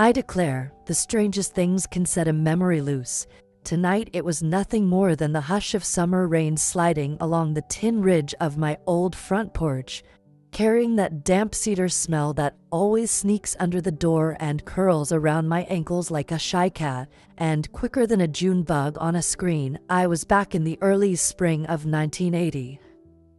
I declare, the strangest things can set a memory loose. Tonight it was nothing more than the hush of summer rain sliding along the tin ridge of my old front porch, carrying that damp cedar smell that always sneaks under the door and curls around my ankles like a shy cat, and quicker than a June bug on a screen, I was back in the early spring of 1980.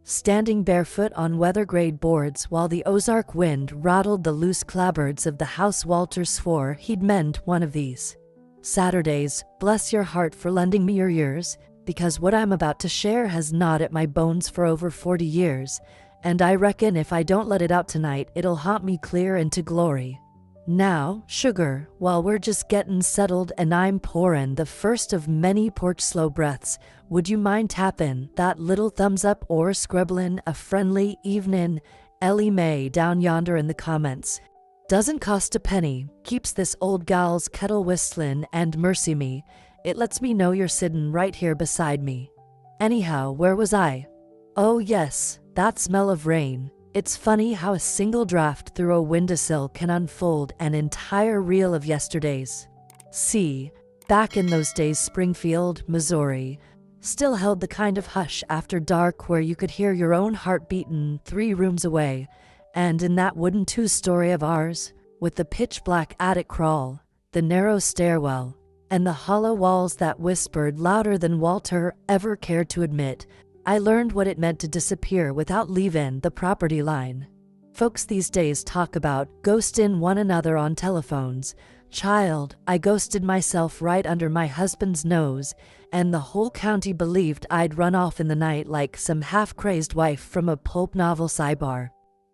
Standing barefoot on weather-grade boards while the Ozark wind rattled the loose clapboards of the house Walter swore he'd mend one of these Saturdays. Bless your heart for lending me your ears, because what I'm about to share has gnawed at my bones for over 40 years, and I reckon if I don't let it out tonight, it'll haunt me clear into glory. Now, sugar, while we're just getting settled and I'm pouring the first of many porch slow breaths, would you mind tapping that little thumbs up or scribbling a friendly evening Ellie Mae down yonder in the comments? Doesn't cost a penny, keeps this old gal's kettle whistling, and mercy me, it lets me know you're sitting right here beside me. Anyhow, where was I? Oh yes, that smell of rain. It's funny how a single draft through a windowsill can unfold an entire reel of yesterdays. See, back in those days Springfield, Missouri, still held the kind of hush after dark where you could hear your own heart beating 3 rooms away, and in that wooden 2-story of ours, with the pitch-black attic crawl, the narrow stairwell, and the hollow walls that whispered louder than Walter ever cared to admit, I learned what it meant to disappear without leaving the property line. Folks these days talk about ghosting one another on telephones. Child, I ghosted myself right under my husband's nose, and the whole county believed I'd run off in the night like some half-crazed wife from a pulp novel sidebar.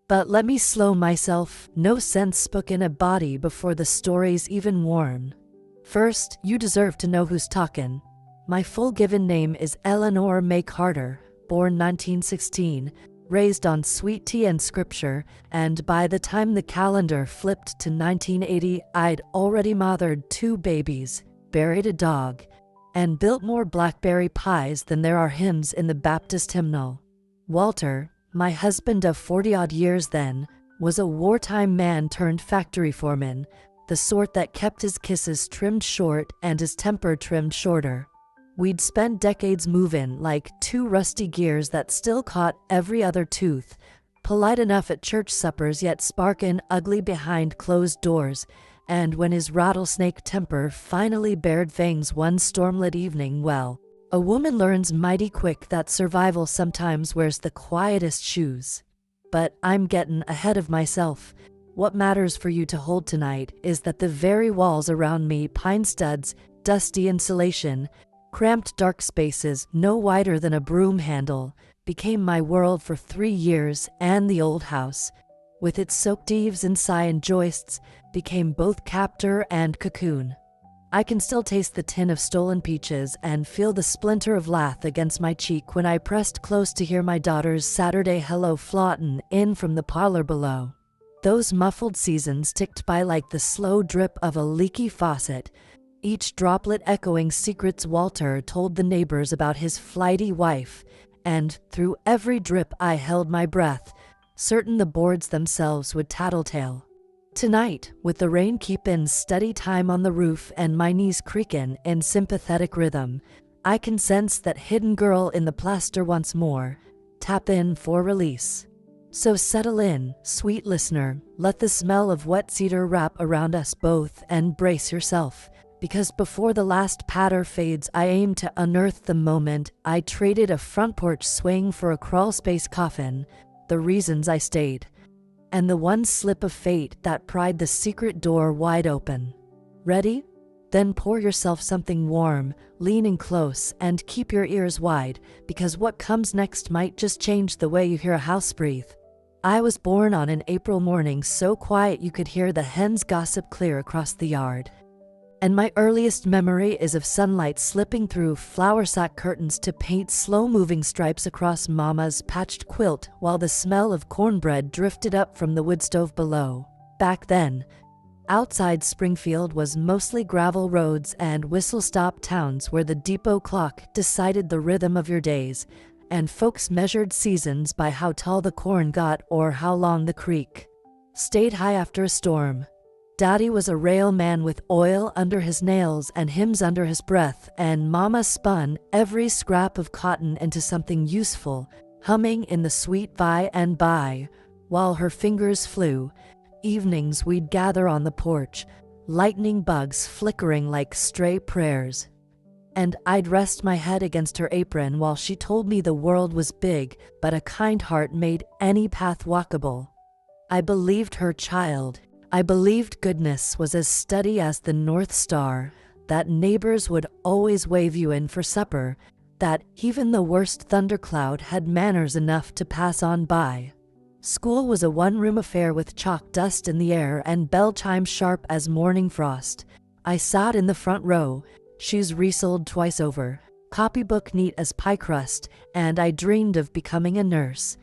But let me slow myself, no sense spooking a body before the story's even warm. First, you deserve to know who's talking. My full given name is Eleanor May Carter, born 1916, raised on sweet tea and scripture, and by the time the calendar flipped to 1980, I'd already mothered 2 babies, buried a dog, and built more blackberry pies than there are hymns in the Baptist hymnal. Walter, my husband of 40-odd years then, was a wartime man turned factory foreman, the sort that kept his kisses trimmed short and his temper trimmed shorter. We'd spent decades moving like 2 rusty gears that still caught every other tooth, polite enough at church suppers yet sparkin' ugly behind closed doors, and when his rattlesnake temper finally bared fangs one stormlit evening, well, a woman learns mighty quick that survival sometimes wears the quietest shoes. But I'm getting ahead of myself. What matters for you to hold tonight is that the very walls around me, pine studs, dusty insulation, cramped dark spaces no wider than a broom handle, became my world for 3 years, and the old house, with its soaked eaves and cyan joists, became both captor and cocoon. I can still taste the tin of stolen peaches and feel the splinter of lath against my cheek when I pressed close to hear my daughter's Saturday hello flaunting in from the parlor below. Those muffled seasons ticked by like the slow drip of a leaky faucet, each droplet echoing secrets Walter told the neighbors about his flighty wife, and through every drip I held my breath, certain the boards themselves would tattletale. Tonight, with the rain keepin' steady time on the roof and my knees creakin' in sympathetic rhythm, I can sense that hidden girl in the plaster once more, tap in for release. So settle in, sweet listener, let the smell of wet cedar wrap around us both, and brace yourself. Because before the last patter fades, I aim to unearth the moment I traded a front porch swing for a crawlspace coffin, the reasons I stayed, and the one slip of fate that pried the secret door wide open. Ready? Then pour yourself something warm, lean in close, and keep your ears wide, because what comes next might just change the way you hear a house breathe. I was born on an April morning so quiet you could hear the hens gossip clear across the yard. And my earliest memory is of sunlight slipping through flour sack curtains to paint slow-moving stripes across Mama's patched quilt while the smell of cornbread drifted up from the wood stove below. Back then, outside Springfield was mostly gravel roads and whistle-stop towns where the depot clock decided the rhythm of your days, and folks measured seasons by how tall the corn got or how long the creek stayed high after a storm. Daddy was a railman with oil under his nails and hymns under his breath, and Mama spun every scrap of cotton into something useful, humming in the sweet by and by, while her fingers flew. Evenings we'd gather on the porch, lightning bugs flickering like stray prayers. And I'd rest my head against her apron while she told me the world was big, but a kind heart made any path walkable. I believed her child. I believed goodness was as steady as the North Star, that neighbors would always wave you in for supper, that even the worst thundercloud had manners enough to pass on by. School was a one-room affair with chalk dust in the air and bell chimes sharp as morning frost. I sat in the front row, shoes resoled twice over, copybook neat as pie crust, and I dreamed of becoming a nurse.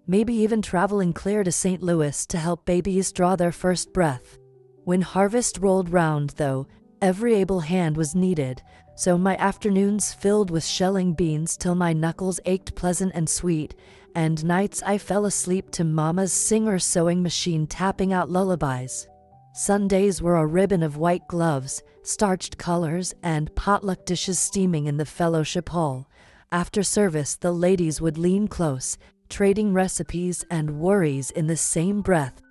Maybe even traveling clear to St. Louis to help babies draw their first breath. When harvest rolled round, though, every able hand was needed, so my afternoons filled with shelling beans till my knuckles ached pleasant and sweet, and nights I fell asleep to Mama's Singer sewing machine tapping out lullabies. Sundays were a ribbon of white gloves, starched colors, and potluck dishes steaming in the fellowship hall. After service, the ladies would lean close, trading recipes and worries in the same breath,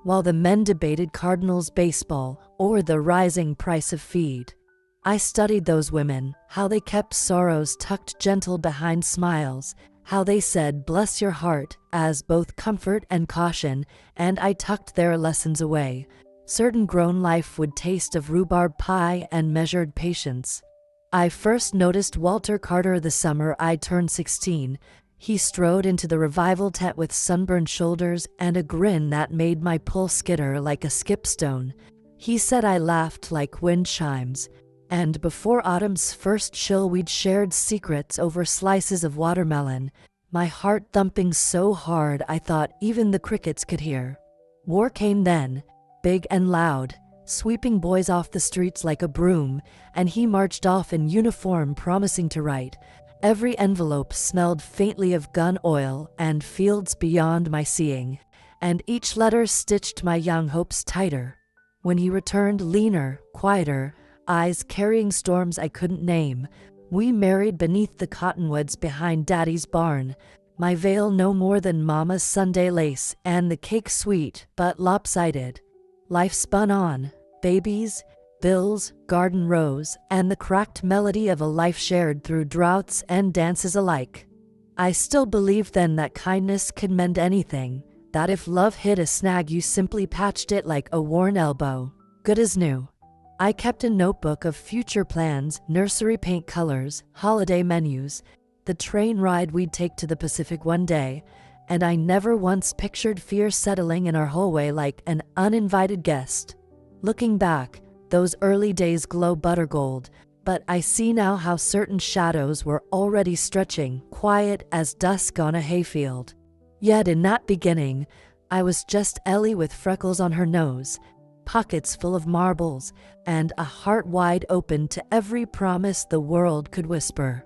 while the men debated Cardinals baseball or the rising price of feed. I studied those women, how they kept sorrows tucked gentle behind smiles, how they said bless your heart as both comfort and caution, and I tucked their lessons away. Certain grown life would taste of rhubarb pie and measured patience. I first noticed Walter Carter the summer I turned 16. He strode into the revival tent with sunburned shoulders and a grin that made my pulse skitter like a skipstone. He said I laughed like wind chimes, and before autumn's first chill we'd shared secrets over slices of watermelon, my heart thumping so hard I thought even the crickets could hear. War came then, big and loud, sweeping boys off the streets like a broom, and he marched off in uniform promising to write. Every envelope smelled faintly of gun oil and fields beyond my seeing, and each letter stitched my young hopes tighter. When he returned leaner, quieter, eyes carrying storms I couldn't name, we married beneath the cottonwoods behind Daddy's barn, my veil no more than Mama's Sunday lace, and the cake sweet but lopsided. Life spun on, babies, bills, garden rows, and the cracked melody of a life shared through droughts and dances alike. I still believed then that kindness could mend anything, that if love hit a snag you simply patched it like a worn elbow, good as new. I kept a notebook of future plans, nursery paint colors, holiday menus, the train ride we'd take to the Pacific one day, and I never once pictured fear settling in our hallway like an uninvited guest. Looking back, those early days glow buttergold, but I see now how certain shadows were already stretching, quiet as dusk on a hayfield. Yet in that beginning, I was just Ellie with freckles on her nose, pockets full of marbles, and a heart wide open to every promise the world could whisper.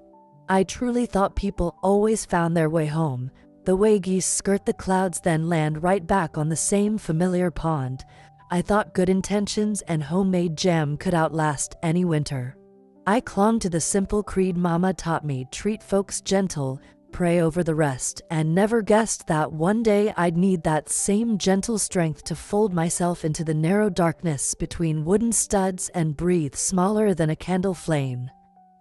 I truly thought people always found their way home, the way geese skirt the clouds then land right back on the same familiar pond. I thought good intentions and homemade jam could outlast any winter. I clung to the simple creed Mama taught me: treat folks gentle, pray over the rest, and never guessed that one day I'd need that same gentle strength to fold myself into the narrow darkness between wooden studs and breathe smaller than a candle flame.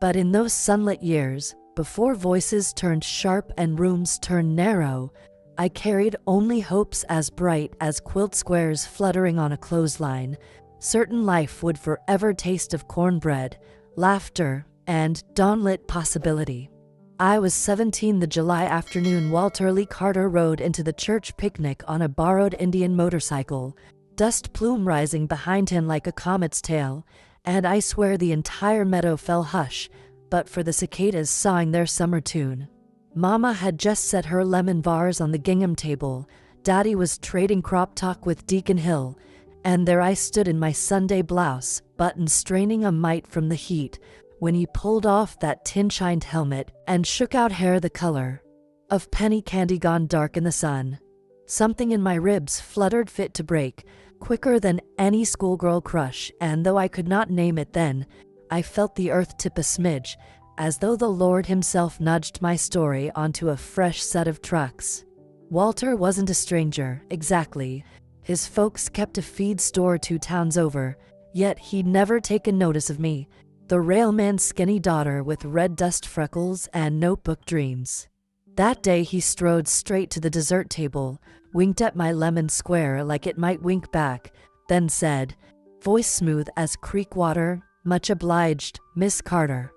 But in those sunlit years, before voices turned sharp and rooms turned narrow, I carried only hopes as bright as quilt squares fluttering on a clothesline. Certain life would forever taste of cornbread, laughter, and dawnlit possibility. I was 17 the July afternoon Walter Lee Carter rode into the church picnic on a borrowed Indian motorcycle, dust plume rising behind him like a comet's tail, and I swear the entire meadow fell hush, but for the cicadas sawing their summer tune. Mama had just set her lemon bars on the gingham table, Daddy was trading crop talk with Deacon Hill, and there I stood in my Sunday blouse, buttons straining a mite from the heat, when he pulled off that tin-shined helmet and shook out hair the color of penny candy gone dark in the sun. Something in my ribs fluttered fit to break, quicker than any schoolgirl crush, and though I could not name it then, I felt the earth tip a smidge, as though the Lord himself nudged my story onto a fresh set of trucks. Walter wasn't a stranger, exactly. His folks kept a feed store 2 towns over, yet he'd never taken notice of me, the railman's skinny daughter with red dust freckles and notebook dreams. That day he strode straight to the dessert table, winked at my lemon square like it might wink back, then said, voice smooth as creek water, "Much obliged, Miss Carter."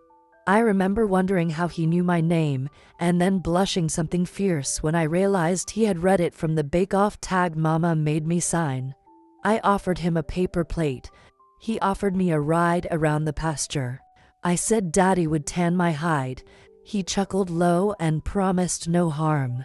I remember wondering how he knew my name, and then blushing something fierce when I realized he had read it from the bake-off tag Mama made me sign. I offered him a paper plate. He offered me a ride around the pasture. I said Daddy would tan my hide. He chuckled low and promised no harm.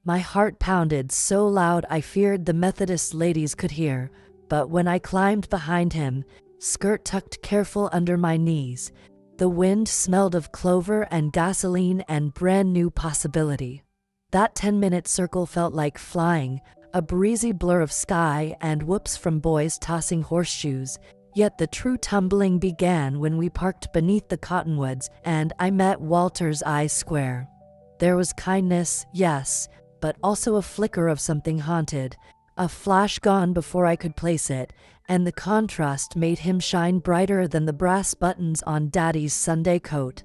My heart pounded so loud I feared the Methodist ladies could hear, but when I climbed behind him, skirt tucked careful under my knees, the wind smelled of clover and gasoline and brand new possibility. That 10-minute circle felt like flying, a breezy blur of sky and whoops from boys tossing horseshoes, yet the true tumbling began when we parked beneath the cottonwoods and I met Walter's eyes square. There was kindness, yes, but also a flicker of something haunted, a flash gone before I could place it, and the contrast made him shine brighter than the brass buttons on Daddy's Sunday coat.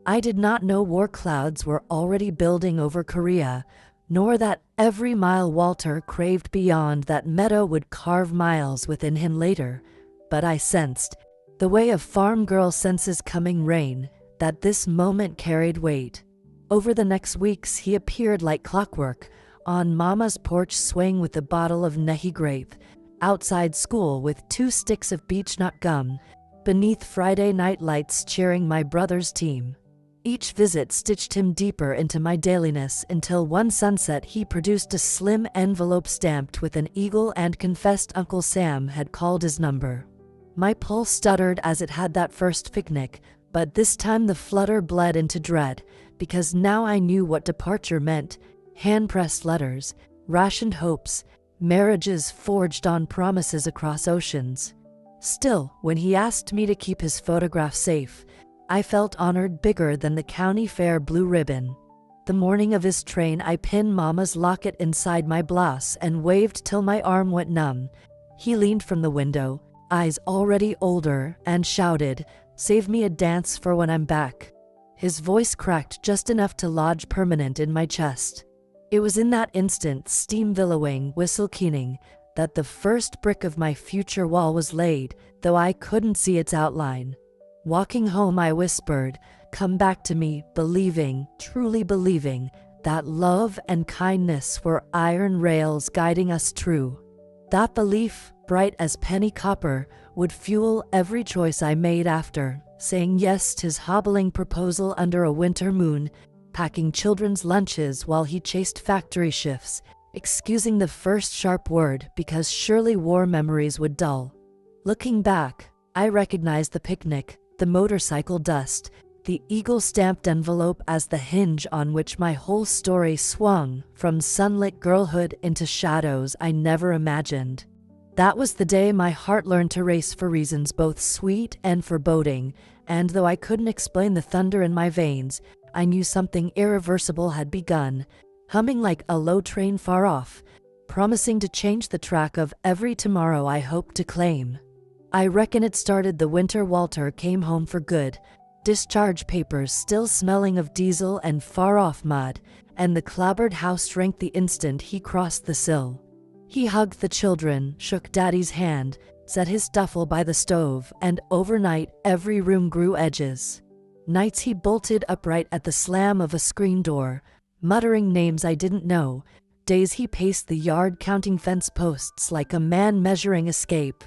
I did not know war clouds were already building over Korea, nor that every mile Walter craved beyond that meadow would carve miles within him later, but I sensed, the way a farm girl senses coming rain, that this moment carried weight. Over the next weeks he appeared like clockwork, on Mama's porch swaying with a bottle of Nehi grape, outside school with 2 sticks of beechnut gum, beneath Friday night lights cheering my brother's team. Each visit stitched him deeper into my dailiness until one sunset he produced a slim envelope stamped with an eagle and confessed Uncle Sam had called his number. My pulse stuttered as it had that first picnic, but this time the flutter bled into dread, because now I knew what departure meant: hand-pressed letters, rationed hopes, marriages forged on promises across oceans. Still, when he asked me to keep his photograph safe, I felt honored bigger than the county fair blue ribbon. The morning of his train I pinned Mama's locket inside my blouse and waved till my arm went numb. He leaned from the window, eyes already older, and shouted, "Save me a dance for when I'm back." His voice cracked just enough to lodge permanent in my chest. It was in that instant, steam billowing, whistle keening, that the first brick of my future wall was laid, though I couldn't see its outline. Walking home I whispered, "Come back to me, believing, truly believing, that love and kindness were iron rails guiding us true." That belief, bright as penny copper, would fuel every choice I made after, saying yes to his hobbling proposal under a winter moon, packing children's lunches while he chased factory shifts, excusing the first sharp word because surely war memories would dull. Looking back, I recognized the picnic, the motorcycle dust, the eagle-stamped envelope as the hinge on which my whole story swung, from sunlit girlhood into shadows I never imagined. That was the day my heart learned to race for reasons both sweet and foreboding, and though I couldn't explain the thunder in my veins, I knew something irreversible had begun, humming like a low train far off, promising to change the track of every tomorrow I hoped to claim. I reckon it started the winter Walter came home for good, discharge papers still smelling of diesel and far-off mud, and the clapboard house shrank the instant he crossed the sill. He hugged the children, shook Daddy's hand, set his duffel by the stove, and overnight every room grew edges. Nights he bolted upright at the slam of a screen door, muttering names I didn't know. Days he paced the yard counting fence posts like a man measuring escape.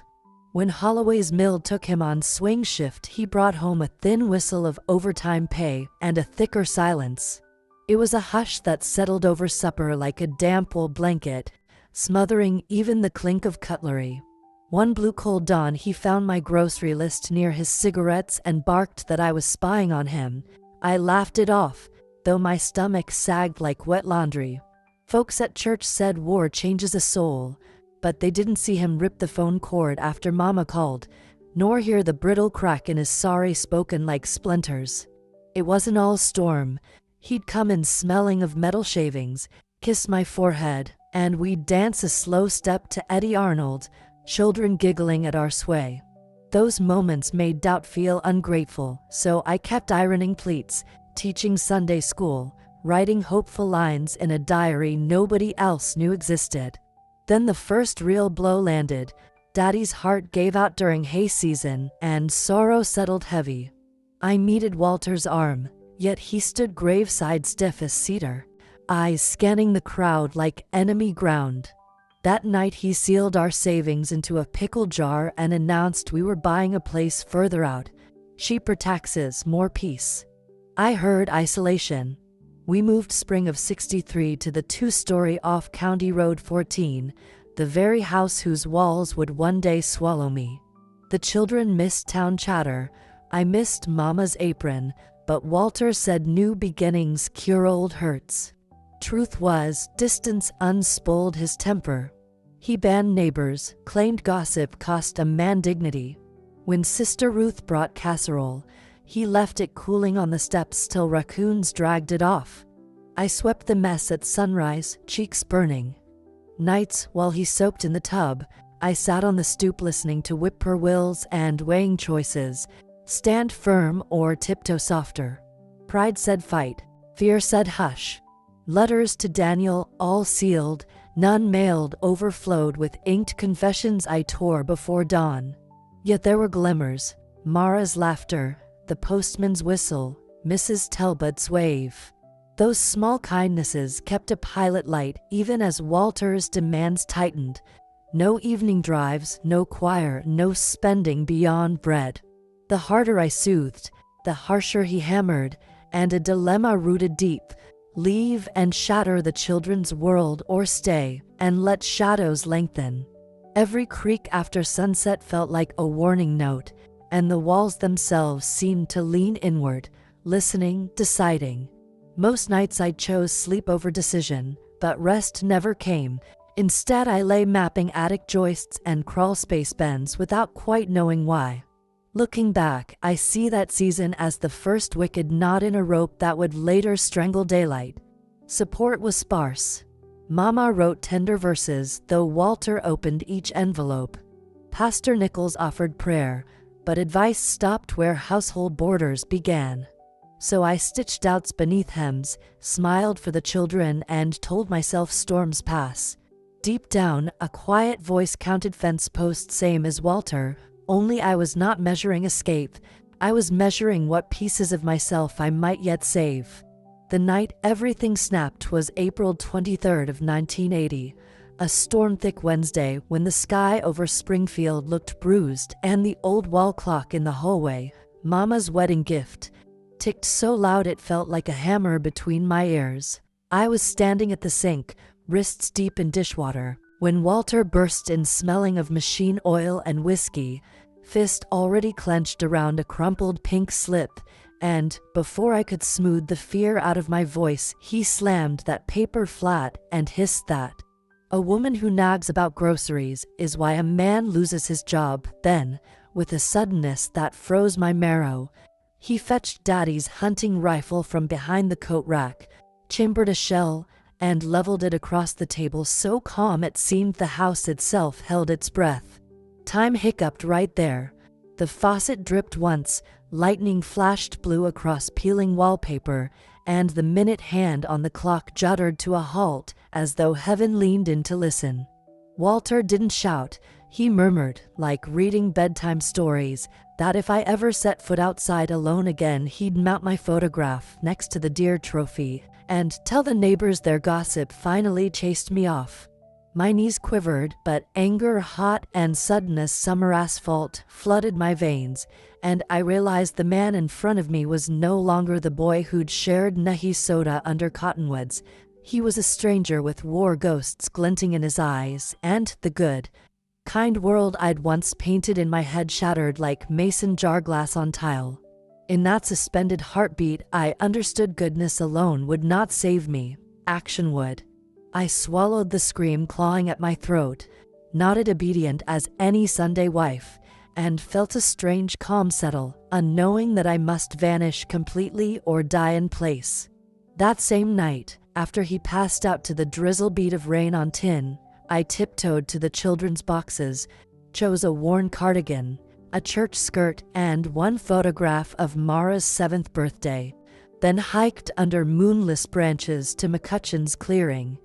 When Holloway's mill took him on swing shift, he brought home a thin whistle of overtime pay and a thicker silence. It was a hush that settled over supper like a damp wool blanket, smothering even the clink of cutlery. One blue cold dawn he found my grocery list near his cigarettes and barked that I was spying on him. I laughed it off, though my stomach sagged like wet laundry. Folks at church said war changes a soul. But they didn't see him rip the phone cord after Mama called, nor hear the brittle crack in his sorry spoken like splinters. It wasn't all storm. He'd come in smelling of metal shavings, kiss my forehead, and we'd dance a slow step to Eddie Arnold, children giggling at our sway. Those moments made Doubt feel ungrateful, so I kept ironing pleats, teaching Sunday school, writing hopeful lines in a diary nobody else knew existed. Then the first real blow landed. Daddy's heart gave out during hay season, and sorrow settled heavy. I meted Walter's arm, yet he stood graveside stiff as cedar, eyes scanning the crowd like enemy ground. That night he sealed our savings into a pickle jar and announced we were buying a place further out. Cheaper taxes, more peace. I heard isolation. We moved spring of '63 to the 2-story off County Road 14, the very house whose walls would one day swallow me. The children missed town chatter. I missed Mama's apron, but Walter said new beginnings cure old hurts. Truth was, distance unspoiled his temper. He banned neighbors, claimed gossip cost a man dignity. When Sister Ruth brought casserole, he left it cooling on the steps till raccoons dragged it off. I swept the mess at sunrise, cheeks burning. Nights, while he soaked in the tub, I sat on the stoop listening to whippoorwills and weighing choices, stand firm or tiptoe softer. Pride said fight, fear said hush. Letters to Daniel, all sealed, none mailed, overflowed with inked confessions I tore before dawn. Yet there were glimmers, Mara's laughter, the postman's whistle, Mrs. Talbot's wave. Those small kindnesses kept a pilot light even as Walter's demands tightened. No evening drives, no choir, no spending beyond bread. The harder I soothed, the harsher he hammered, and a dilemma rooted deep. Leave and shatter the children's world or stay and let shadows lengthen. Every creak after sunset felt like a warning note, and the walls themselves seemed to lean inward, listening, deciding. Most nights I chose sleep over decision, but rest never came. Instead I lay mapping attic joists and crawl space bends without quite knowing why. Looking back, I see that season as the first wicked knot in a rope that would later strangle daylight. Support was sparse. Mama wrote tender verses, though Walter opened each envelope. Pastor Nichols offered prayer, but advice stopped where household borders began. So I stitched doubts beneath hems, smiled for the children, and told myself storms pass. Deep down, a quiet voice counted fence posts same as Walter, only I was not measuring escape. I was measuring what pieces of myself I might yet save. The night everything snapped was April 23rd of 1980, a storm-thick Wednesday when the sky over Springfield looked bruised and the old wall clock in the hallway, Mama's wedding gift, ticked so loud it felt like a hammer between my ears. I was standing at the sink, wrists deep in dishwater, when Walter burst in smelling of machine oil and whiskey, fist already clenched around a crumpled pink slip, and, before I could smooth the fear out of my voice, he slammed that paper flat and hissed that a woman who nags about groceries is why a man loses his job. Then, with a suddenness that froze my marrow, he fetched Daddy's hunting rifle from behind the coat rack, chambered a shell, and leveled it across the table so calm it seemed the house itself held its breath. Time hiccuped right there. The faucet dripped once, lightning flashed blue across peeling wallpaper, and the minute hand on the clock juddered to a halt as though heaven leaned in to listen. Walter didn't shout. He murmured, like reading bedtime stories, that if I ever set foot outside alone again he'd mount my photograph next to the deer trophy and tell the neighbors their gossip finally chased me off. My knees quivered, but anger, hot and sudden as summer asphalt, flooded my veins, and I realized the man in front of me was no longer the boy who'd shared Nehi soda under cottonwoods. He was a stranger with war ghosts glinting in his eyes, and the good, kind world I'd once painted in my head shattered like mason jar glass on tile. In that suspended heartbeat, I understood goodness alone would not save me. Action would. I swallowed the scream clawing at my throat. nodded obedient as any Sunday wife, and felt a strange calm settle, unknowing that I must vanish completely or die in place. That same night, after he passed out to the drizzle beat of rain on tin, I tiptoed to the children's boxes, chose a worn cardigan, a church skirt, and one photograph of Mara's 7th birthday, then hiked under moonless branches to McCutcheon's clearing,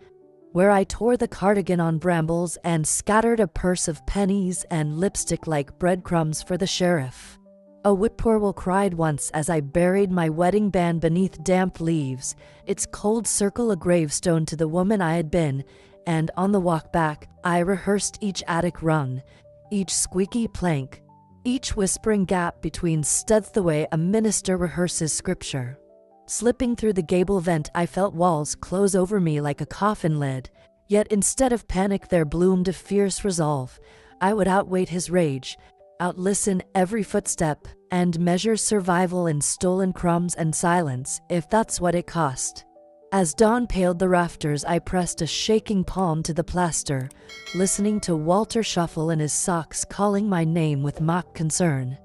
where I tore the cardigan on brambles and scattered a purse of pennies and lipstick like breadcrumbs for the sheriff. A whippoorwill cried once as I buried my wedding band beneath damp leaves, its cold circle a gravestone to the woman I had been, and on the walk back, I rehearsed each attic rung, each squeaky plank, each whispering gap between studs the way a minister rehearses scripture. Slipping through the gable vent, I felt walls close over me like a coffin lid, yet instead of panic there bloomed a fierce resolve. I would outwait his rage, outlisten every footstep, and measure survival in stolen crumbs and silence, if that's what it cost. As dawn paled the rafters, I pressed a shaking palm to the plaster, listening to Walter shuffle in his socks calling my name with mock concern.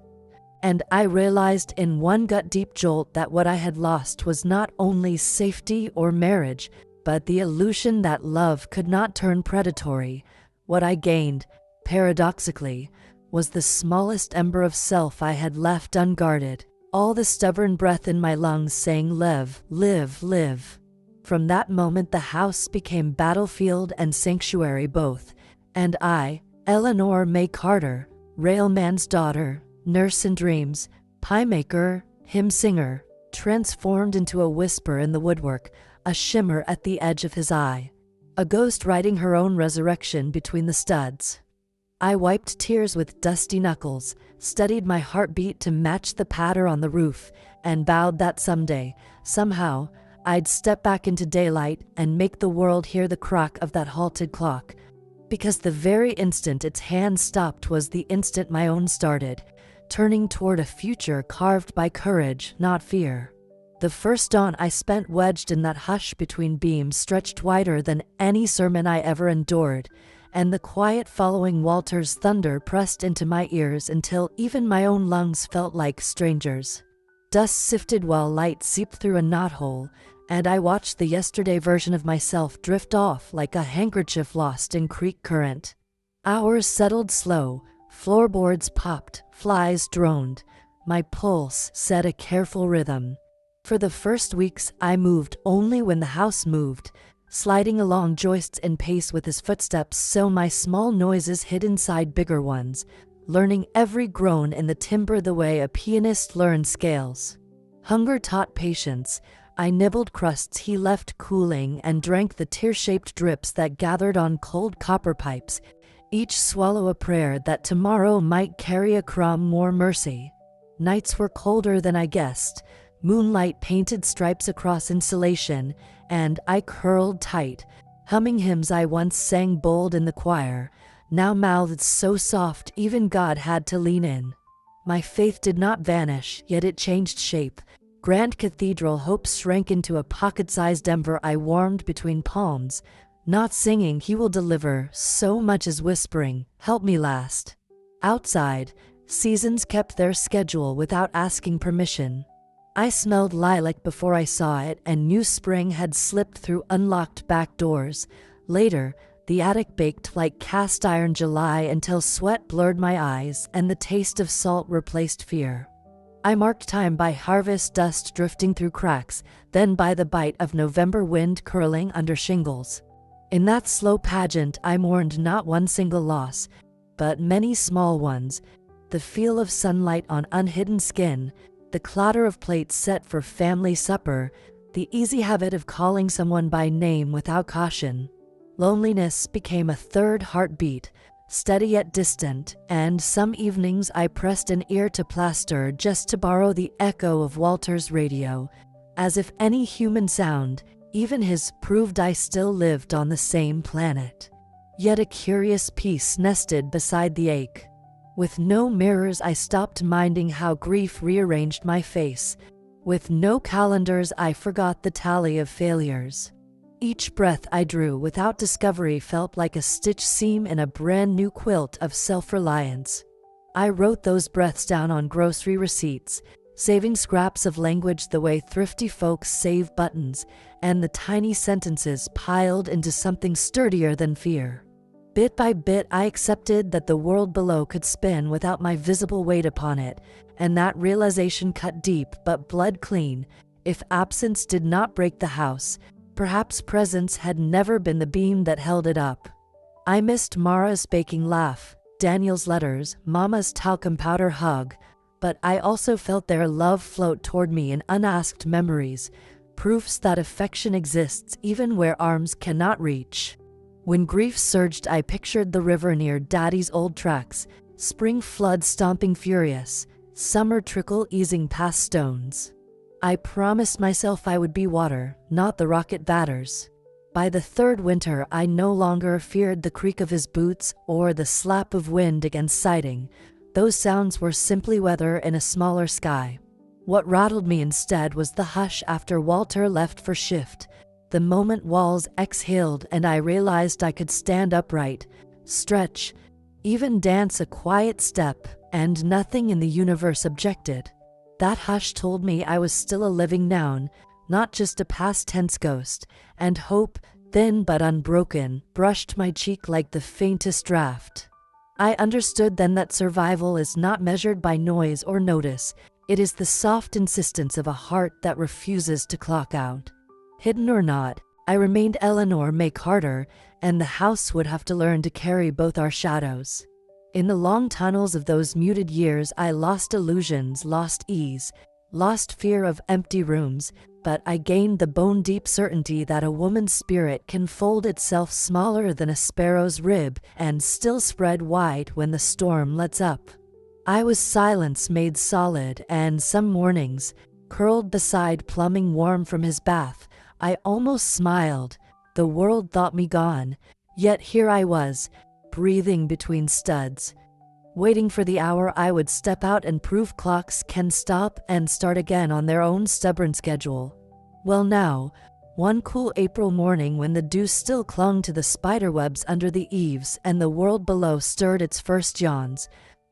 And I realized in one gut-deep jolt that what I had lost was not only safety or marriage, but the illusion that love could not turn predatory. What I gained, paradoxically, was the smallest ember of self I had left unguarded, all the stubborn breath in my lungs saying live, live, live. From that moment the house became battlefield and sanctuary both, and I, Eleanor May Carter, railman's daughter, nurse in dreams, pie maker, hymn singer, transformed into a whisper in the woodwork, a shimmer at the edge of his eye, a ghost writing her own resurrection between the studs. I wiped tears with dusty knuckles, studied my heartbeat to match the patter on the roof, and vowed that someday, somehow, I'd step back into daylight and make the world hear the crack of that halted clock, because the very instant its hand stopped was the instant my own started, turning toward a future carved by courage, not fear. The first dawn I spent wedged in that hush between beams stretched wider than any sermon I ever endured, and the quiet following Walter's thunder pressed into my ears until even my own lungs felt like strangers. Dust sifted while light seeped through a knothole, and I watched the yesterday version of myself drift off like a handkerchief lost in creek current. Hours settled slow, floorboards popped, flies droned. My pulse set a careful rhythm. For the first weeks, I moved only when the house moved, sliding along joists in pace with his footsteps so my small noises hid inside bigger ones, learning every groan in the timbre the way a pianist learns scales. Hunger taught patience. I nibbled crusts he left cooling and drank the tear-shaped drips that gathered on cold copper pipes, each swallow a prayer that tomorrow might carry a crumb more mercy. Nights were colder than I guessed. Moonlight painted stripes across insulation, and I curled tight, humming hymns I once sang bold in the choir, now mouthed so soft even God had to lean in. My faith did not vanish, yet it changed shape. Grand Cathedral hopes shrank into a pocket-sized ember I warmed between palms, not singing "He will deliver" so much as whispering, "Help me last." Outside, seasons kept their schedule without asking permission. I smelled lilac before I saw it and knew spring had slipped through unlocked back doors. Later, the attic baked like cast iron July until sweat blurred my eyes and the taste of salt replaced fear. I marked time by harvest dust drifting through cracks, then by the bite of November wind curling under shingles. In that slow pageant I mourned not one single loss, but many small ones, the feel of sunlight on unhidden skin, the clatter of plates set for family supper, the easy habit of calling someone by name without caution. Loneliness became a third heartbeat, steady yet distant, and some evenings I pressed an ear to plaster just to borrow the echo of Walter's radio, as if any human sound, even his, proved I still lived on the same planet. Yet a curious peace nested beside the ache. With no mirrors I stopped minding how grief rearranged my face. With no calendars I forgot the tally of failures. Each breath I drew without discovery felt like a stitched seam in a brand new quilt of self-reliance. I wrote those breaths down on grocery receipts, saving scraps of language the way thrifty folks save buttons, and the tiny sentences piled into something sturdier than fear. Bit by bit, I accepted that the world below could spin without my visible weight upon it, and that realization cut deep but bled clean. If absence did not break the house, perhaps presence had never been the beam that held it up. I missed Mara's baking laugh, Daniel's letters, Mama's talcum powder hug, but I also felt their love float toward me in unasked memories, proofs that affection exists even where arms cannot reach. When grief surged, I pictured the river near Daddy's old tracks, spring flood stomping furious, summer trickle easing past stones. I promised myself I would be water, not the rocket batters. By the third winter, I no longer feared the creak of his boots or the slap of wind against siding. Those sounds were simply weather in a smaller sky. What rattled me instead was the hush after Walter left for shift. The moment walls exhaled and I realized I could stand upright, stretch, even dance a quiet step, and nothing in the universe objected. That hush told me I was still a living noun, not just a past tense ghost, and hope, thin but unbroken, brushed my cheek like the faintest draft. I understood then that survival is not measured by noise or notice. It is the soft insistence of a heart that refuses to clock out. Hidden or not, I remained Eleanor May Carter, and the house would have to learn to carry both our shadows. In the long tunnels of those muted years, I lost illusions, lost ease, lost fear of empty rooms, but I gained the bone-deep certainty that a woman's spirit can fold itself smaller than a sparrow's rib and still spread wide when the storm lets up. I was silence made solid, and some mornings, curled beside plumbing warm from his bath, I almost smiled. The world thought me gone, yet here I was, breathing between studs, waiting for the hour I would step out and prove clocks can stop and start again on their own stubborn schedule. Well now, one cool April morning when the dew still clung to the spiderwebs under the eaves and the world below stirred its first yawns,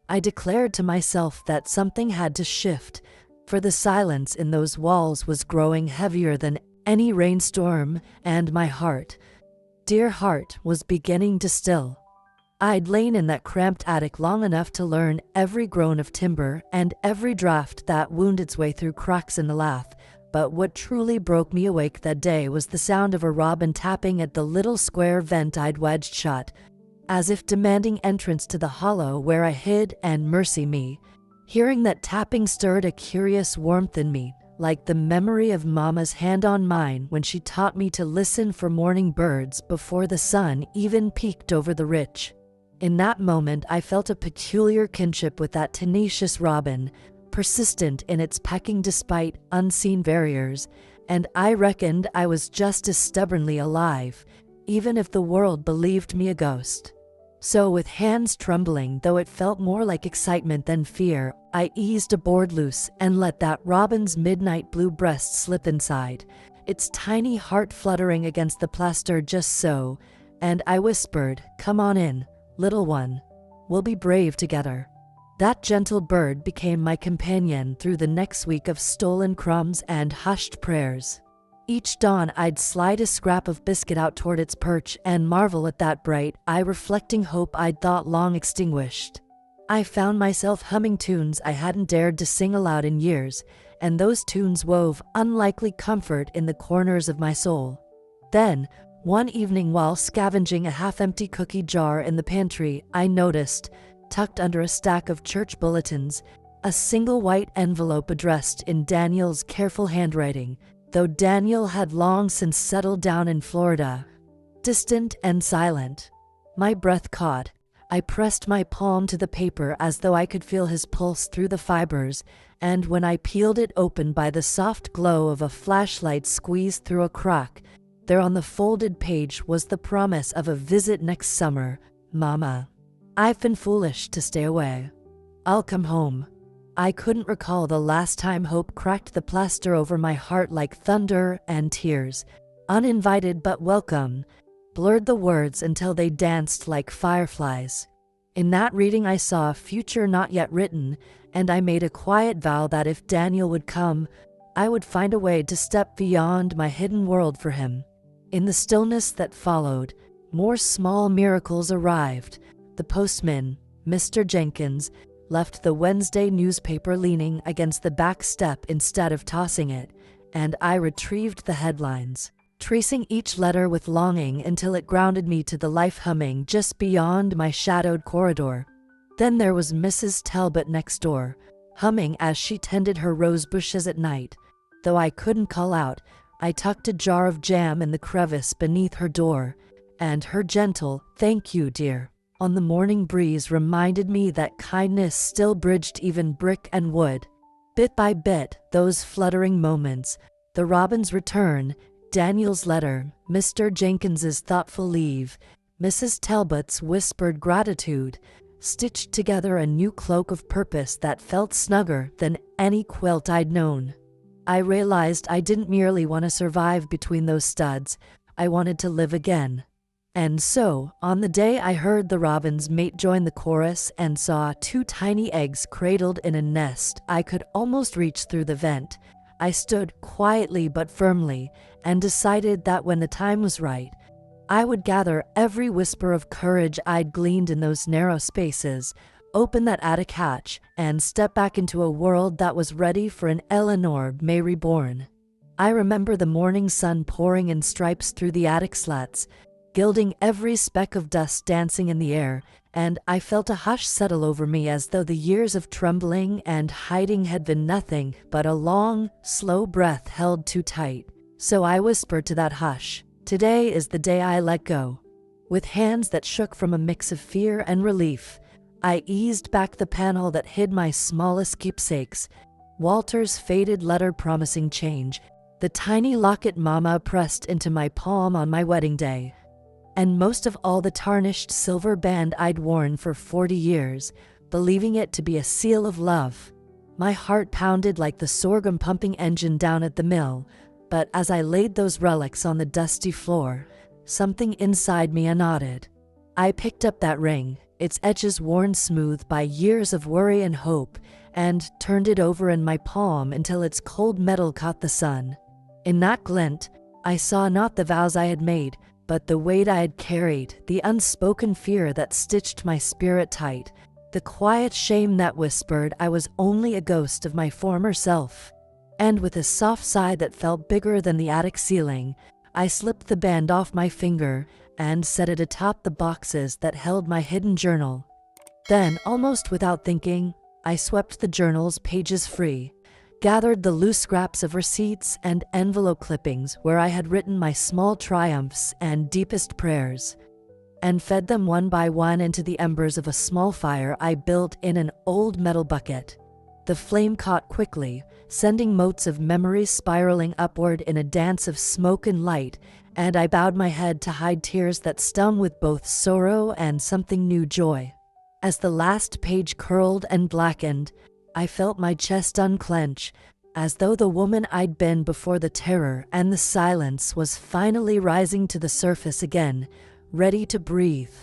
I declared to myself that something had to shift, for the silence in those walls was growing heavier than any rainstorm, and my heart, dear heart, was beginning to still. I'd lain in that cramped attic long enough to learn every groan of timber and every draft that wound its way through cracks in the lath, but what truly broke me awake that day was the sound of a robin tapping at the little square vent I'd wedged shut, as if demanding entrance to the hollow where I hid, and mercy me. Hearing that tapping stirred a curious warmth in me, like the memory of Mama's hand on mine when she taught me to listen for morning birds before the sun even peeked over the ridge. In that moment, I felt a peculiar kinship with that tenacious robin, persistent in its pecking despite unseen barriers, and I reckoned I was just as stubbornly alive, even if the world believed me a ghost. So with hands trembling, though it felt more like excitement than fear, I eased a board loose and let that robin's midnight blue breast slip inside, its tiny heart fluttering against the plaster just so, and I whispered, "Come on in, little one. We'll be brave together." That gentle bird became my companion through the next week of stolen crumbs and hushed prayers. Each dawn I'd slide a scrap of biscuit out toward its perch and marvel at that bright, eye-reflecting hope I'd thought long extinguished. I found myself humming tunes I hadn't dared to sing aloud in years, and those tunes wove unlikely comfort in the corners of my soul. Then, one evening while scavenging a half-empty cookie jar in the pantry, I noticed, tucked under a stack of church bulletins, a single white envelope addressed in Daniel's careful handwriting, though Daniel had long since settled down in Florida, distant and silent. My breath caught. I pressed my palm to the paper as though I could feel his pulse through the fibers, and when I peeled it open by the soft glow of a flashlight squeezed through a crack, there on the folded page was the promise of a visit next summer. "Mama, I've been foolish to stay away. I'll come home." I couldn't recall the last time hope cracked the plaster over my heart like thunder and tears, Uninvited but welcome, blurred the words until they danced like fireflies. In that reading I saw a future not yet written, and I made a quiet vow that if Daniel would come, I would find a way to step beyond my hidden world for him. In the stillness that followed, more small miracles arrived. The postman, Mr. Jenkins, left the Wednesday newspaper leaning against the back step instead of tossing it, and I retrieved the headlines, tracing each letter with longing until it grounded me to the life humming just beyond my shadowed corridor. Then there was Mrs. Talbot next door, humming as she tended her rose bushes at night. Though I couldn't call out, I tucked a jar of jam in the crevice beneath her door, and her gentle "Thank you, dear," on the morning breeze reminded me that kindness still bridged even brick and wood. Bit by bit, those fluttering moments, the robin's return, Daniel's letter, Mr. Jenkins's thoughtful leave, Mrs. Talbot's whispered gratitude, stitched together a new cloak of purpose that felt snugger than any quilt I'd known. I realized I didn't merely want to survive between those studs, I wanted to live again. And so, on the day I heard the robin's mate join the chorus and saw 2 tiny eggs cradled in a nest I could almost reach through the vent, I stood quietly but firmly and decided that when the time was right, I would gather every whisper of courage I'd gleaned in those narrow spaces, open that attic hatch, and step back into a world that was ready for an Eleanor May reborn. I remember the morning sun pouring in stripes through the attic slats, gilding every speck of dust dancing in the air, and I felt a hush settle over me as though the years of trembling and hiding had been nothing but a long, slow breath held too tight. So I whispered to that hush, "Today is the day I let go." With hands that shook from a mix of fear and relief, I eased back the panel that hid my smallest keepsakes, Walter's faded letter promising change, the tiny locket Mama pressed into my palm on my wedding day, and most of all the tarnished silver band I'd worn for 40 years, believing it to be a seal of love. My heart pounded like the sorghum pumping engine down at the mill, but as I laid those relics on the dusty floor, something inside me nodded. I picked up that ring, its edges worn smooth by years of worry and hope, and turned it over in my palm until its cold metal caught the sun. In that glint, I saw not the vows I had made, but the weight I had carried, the unspoken fear that stitched my spirit tight, the quiet shame that whispered I was only a ghost of my former self. And with a soft sigh that felt bigger than the attic ceiling, I slipped the band off my finger and set it atop the boxes that held my hidden journal. Then, almost without thinking, I swept the journal's pages free, gathered the loose scraps of receipts and envelope clippings where I had written my small triumphs and deepest prayers, and fed them one by one into the embers of a small fire I built in an old metal bucket. The flame caught quickly, sending motes of memories spiraling upward in a dance of smoke and light, and I bowed my head to hide tears that stung with both sorrow and something new joy. As the last page curled and blackened, I felt my chest unclench, as though the woman I'd been before the terror and the silence was finally rising to the surface again, ready to breathe.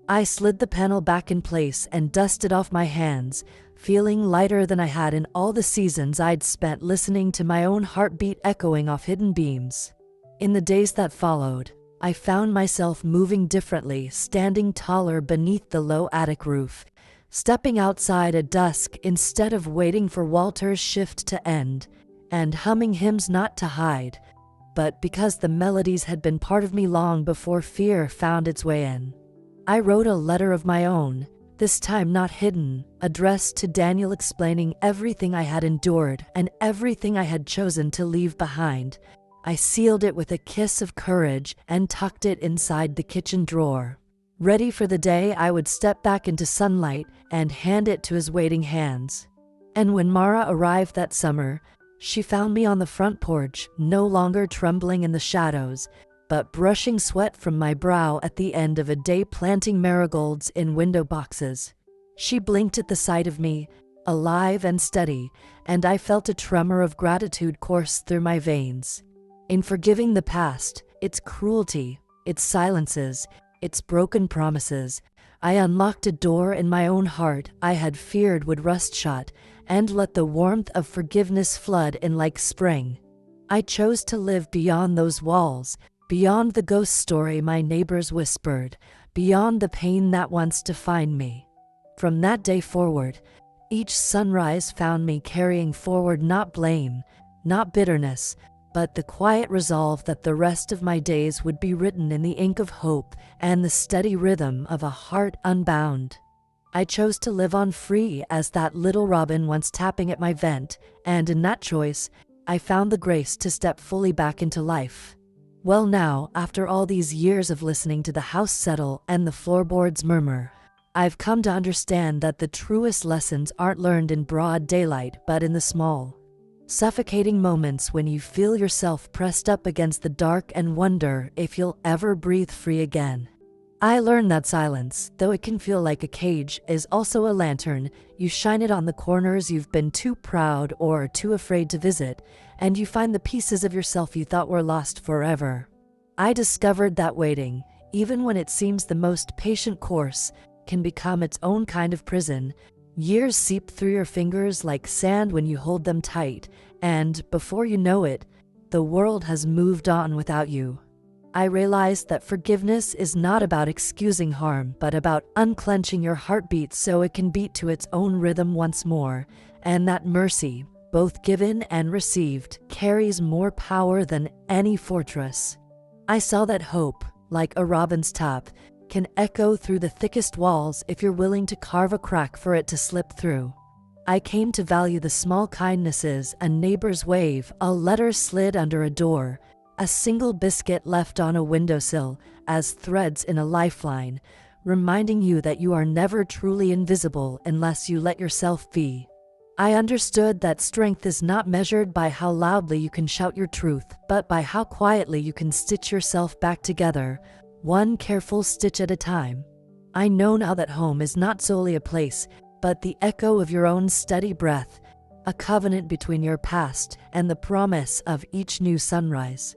I slid the panel back in place and dusted off my hands, feeling lighter than I had in all the seasons I'd spent listening to my own heartbeat echoing off hidden beams. In the days that followed, I found myself moving differently, standing taller beneath the low attic roof, stepping outside at dusk instead of waiting for Walter's shift to end, and humming hymns not to hide, but because the melodies had been part of me long before fear found its way in. I wrote a letter of my own, this time not hidden, addressed to Daniel explaining everything I had endured and everything I had chosen to leave behind. I sealed it with a kiss of courage and tucked it inside the kitchen drawer, ready for the day I would step back into sunlight and hand it to his waiting hands. And when Mara arrived that summer, she found me on the front porch, no longer trembling in the shadows, but brushing sweat from my brow at the end of a day planting marigolds in window boxes. She blinked at the sight of me, alive and steady, and I felt a tremor of gratitude course through my veins. In forgiving the past, its cruelty, its silences, its broken promises. I unlocked a door in my own heart I had feared would rust shut, and let the warmth of forgiveness flood in like spring. I chose to live beyond those walls, beyond the ghost story my neighbors whispered, beyond the pain that once defined me. From that day forward, each sunrise found me carrying forward not blame, not bitterness, but the quiet resolve that the rest of my days would be written in the ink of hope and the steady rhythm of a heart unbound. I chose to live on free as that little robin once tapping at my vent, and in that choice, I found the grace to step fully back into life. Well now, after all these years of listening to the house settle and the floorboards murmur, I've come to understand that the truest lessons aren't learned in broad daylight but in the small, suffocating moments when you feel yourself pressed up against the dark and wonder if you'll ever breathe free again. I learned that silence, though it can feel like a cage, is also a lantern. You shine it on the corners you've been too proud or too afraid to visit, and you find the pieces of yourself you thought were lost forever. I discovered that waiting, even when it seems the most patient course, can become its own kind of prison. Years seep through your fingers like sand when you hold them tight, and before you know it, the world has moved on without you. I realized that forgiveness is not about excusing harm, but about unclenching your heartbeat so it can beat to its own rhythm once more, and that mercy, both given and received, carries more power than any fortress. I saw that hope, like a robin's tap, can echo through the thickest walls if you're willing to carve a crack for it to slip through. I came to value the small kindnesses: a neighbor's wave, a letter slid under a door, a single biscuit left on a windowsill, as threads in a lifeline, reminding you that you are never truly invisible unless you let yourself be. I understood that strength is not measured by how loudly you can shout your truth, but by how quietly you can stitch yourself back together, one careful stitch at a time. I know now that home is not solely a place, but the echo of your own steady breath, a covenant between your past and the promise of each new sunrise.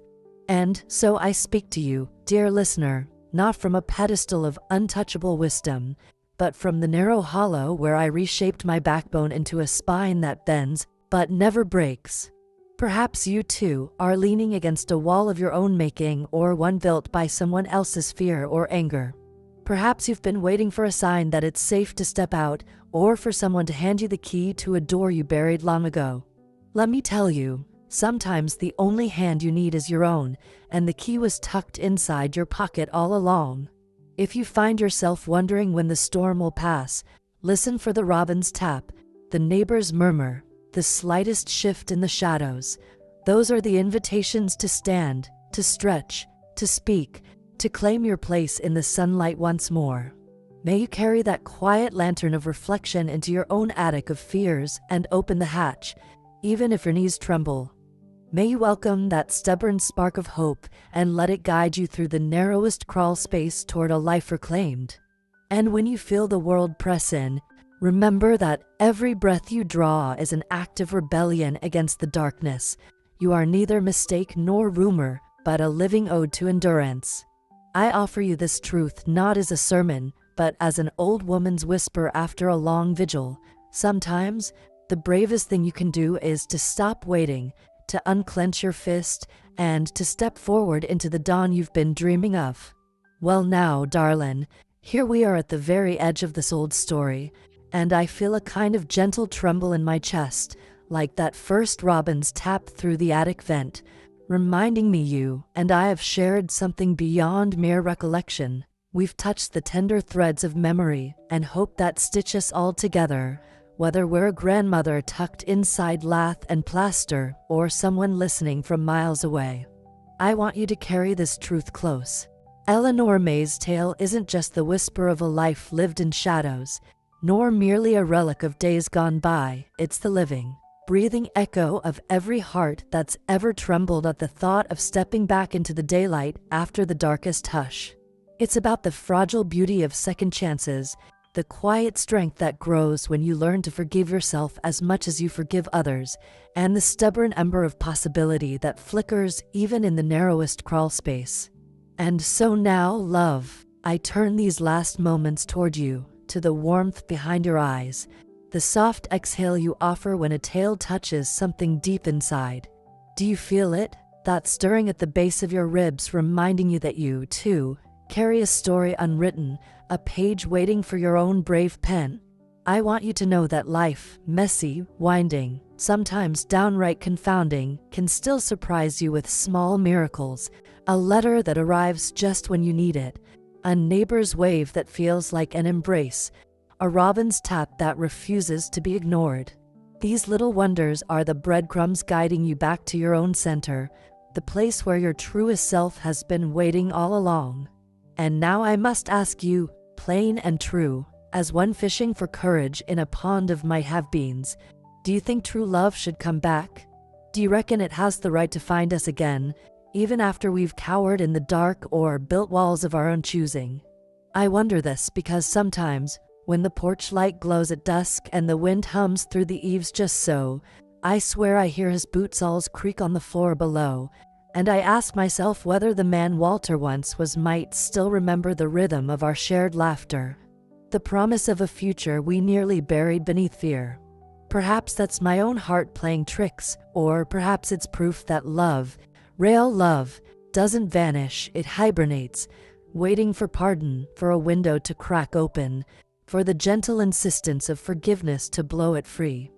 And so I speak to you, dear listener, not from a pedestal of untouchable wisdom, but from the narrow hollow where I reshaped my backbone into a spine that bends but never breaks. Perhaps you too are leaning against a wall of your own making, or one built by someone else's fear or anger. Perhaps you've been waiting for a sign that it's safe to step out, or for someone to hand you the key to a door you buried long ago. Let me tell you, sometimes the only hand you need is your own, and the key was tucked inside your pocket all along. If you find yourself wondering when the storm will pass, listen for the robin's tap, the neighbor's murmur, the slightest shift in the shadows. Those are the invitations to stand, to stretch, to speak, to claim your place in the sunlight once more. May you carry that quiet lantern of reflection into your own attic of fears and open the hatch, even if your knees tremble. May you welcome that stubborn spark of hope and let it guide you through the narrowest crawl space toward a life reclaimed. And when you feel the world press in, remember that every breath you draw is an act of rebellion against the darkness. You are neither mistake nor rumor, but a living ode to endurance. I offer you this truth not as a sermon, but as an old woman's whisper after a long vigil. Sometimes, the bravest thing you can do is to stop waiting, to unclench your fist, and to step forward into the dawn you've been dreaming of. Well now, darlin', here we are at the very edge of this old story, and I feel a kind of gentle tremble in my chest, like that first robin's tap through the attic vent, reminding me you and I have shared something beyond mere recollection. We've touched the tender threads of memory and hope that stitch us all together, whether we're a grandmother tucked inside lath and plaster or someone listening from miles away. I want you to carry this truth close. Eleanor May's tale isn't just the whisper of a life lived in shadows, nor merely a relic of days gone by. It's the living, breathing echo of every heart that's ever trembled at the thought of stepping back into the daylight after the darkest hush. It's about the fragile beauty of second chances, the quiet strength that grows when you learn to forgive yourself as much as you forgive others, and the stubborn ember of possibility that flickers even in the narrowest crawl space. And so now, love, I turn these last moments toward you, to the warmth behind your eyes, the soft exhale you offer when a tale touches something deep inside. Do you feel it? That stirring at the base of your ribs, reminding you that you, too, carry a story unwritten, a page waiting for your own brave pen. I want you to know that life, messy, winding, sometimes downright confounding, can still surprise you with small miracles. A letter that arrives just when you need it, a neighbor's wave that feels like an embrace, a robin's tap that refuses to be ignored. These little wonders are the breadcrumbs guiding you back to your own center, the place where your truest self has been waiting all along. And now I must ask you, plain and true, as one fishing for courage in a pond of might have beens, do you think true love should come back? Do you reckon it has the right to find us again, even after we've cowered in the dark or built walls of our own choosing? I wonder this because sometimes, when the porch light glows at dusk and the wind hums through the eaves just so, I swear I hear his boot soles creak on the floor below, and I ask myself whether the man Walter once was might still remember the rhythm of our shared laughter, the promise of a future we nearly buried beneath fear. Perhaps that's my own heart playing tricks, or perhaps it's proof that love, real love, doesn't vanish, it hibernates, waiting for pardon, for a window to crack open, for the gentle insistence of forgiveness to blow it free.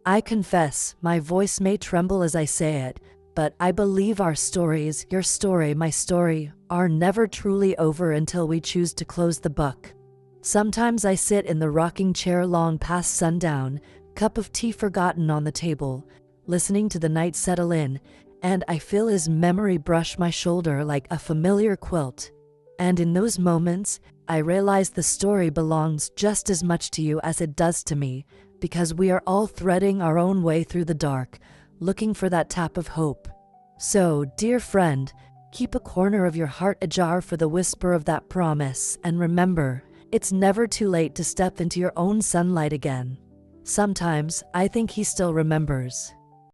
I confess, my voice may tremble as I say it, but I believe our stories, your story, my story, are never truly over until we choose to close the book. Sometimes I sit in the rocking chair long past sundown, cup of tea forgotten on the table, listening to the night settle in, and I feel his memory brush my shoulder like a familiar quilt. And in those moments, I realize the story belongs just as much to you as it does to me, because we are all threading our own way through the dark, looking for that tap of hope. So, dear friend, keep a corner of your heart ajar for the whisper of that promise, and remember, it's never too late to step into your own sunlight again. Sometimes, I think he still remembers.